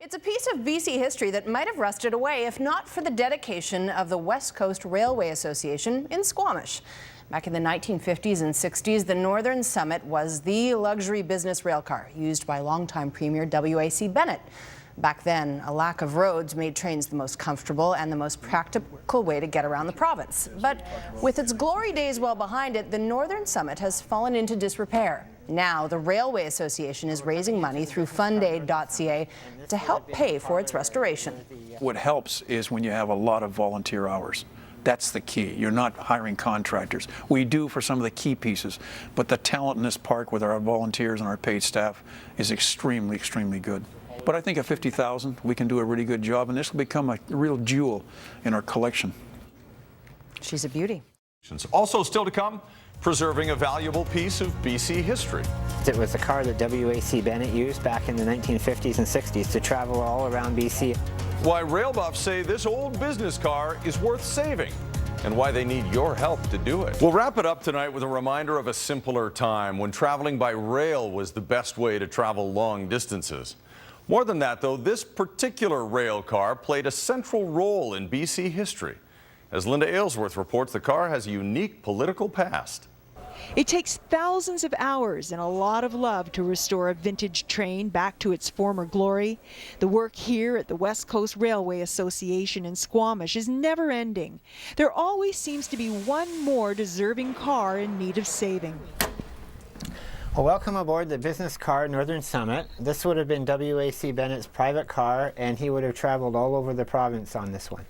It's a piece of BC history that might have rusted away if not for the dedication of the West Coast Railway Association in Squamish. Back in the 1950s and 60s, the Northern Summit was the luxury business railcar used by longtime Premier W.C. Bennett. Back then, a lack of roads made trains the most comfortable and the most practical way to get around the province. But with its glory days well behind it, the Northern Summit has fallen into disrepair. Now, the Railway Association is raising money through fundaid.ca to help pay for its restoration. What helps is when you have a lot of volunteer hours. That's the key. You're not hiring contractors. We do for some of the key pieces, but the talent in this park with our volunteers and our paid staff is extremely, extremely good. But I think at $50,000, we can do a really good job, and this will become a real jewel in our collection. She's a beauty. Also still to come, preserving a valuable piece of BC history. It was a car that W.C. Bennett used back in the 1950s and 60s to travel all around BC. Why rail buffs say this old business car is worth saving, and why they need your help to do it. We'll wrap it up tonight with a reminder of a simpler time when traveling by rail was the best way to travel long distances. More than that, though, this particular rail car played a central role in BC history. As Linda Aylesworth reports, the car has a unique political past. It takes thousands of hours and a lot of love to restore a vintage train back to its former glory. The work here at the West Coast Railway Association in Squamish is never ending. There always seems to be one more deserving car in need of saving. Well, welcome aboard the business car Northern Summit. This would have been W.C. Bennett's private car, and he would have traveled all over the province on this one.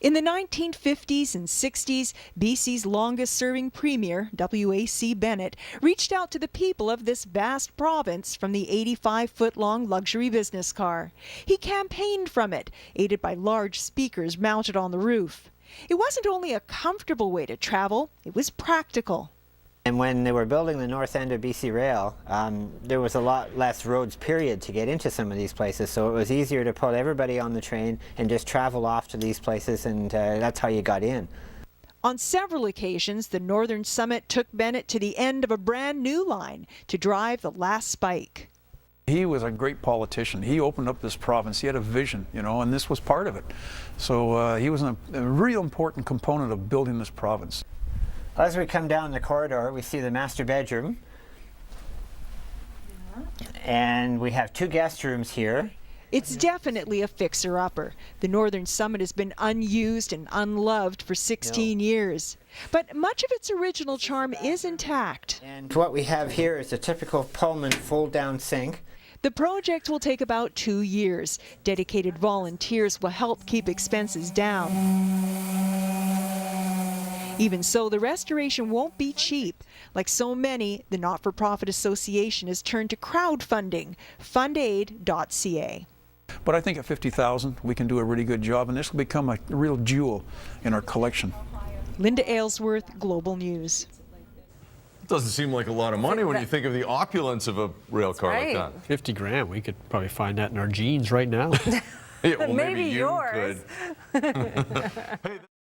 In the 1950s and 60s, BC's longest-serving premier, W.C. Bennett, reached out to the people of this vast province from the 85-foot-long luxury business car. He campaigned from it, aided by large speakers mounted on the roof. It wasn't only a comfortable way to travel, it was practical. And when they were building the north end of BC Rail, there was a lot less roads, period, to get into some of these places. So it was easier to put everybody on the train and just travel off to these places, and that's how you got in. On several occasions, the Northern Summit took Bennett to the end of a brand new line to drive the last spike. He was a great politician. He opened up this province. He had a vision, and this was part of it. So he was a real important component of building this province. As we come down the corridor, we see the master bedroom. And we have two guest rooms here. It's definitely a fixer-upper. The Northern Summit has been unused and unloved for 16 years. But much of its original charm is intact. And what we have here is a typical Pullman fold-down sink. The project will take about 2 years. Dedicated volunteers will help keep expenses down. Even so, the restoration won't be cheap. Like so many, the not-for-profit association has turned to crowdfunding, fundaid.ca. But I think at $50,000, we can do a really good job, and this will become a real jewel in our collection. Linda Aylesworth, Global News. It doesn't seem like a lot of money when you think of the opulence of a rail car like that. 50 grand, we could probably find that in our jeans right now. Yeah, well, Maybe you yours. could. Hey,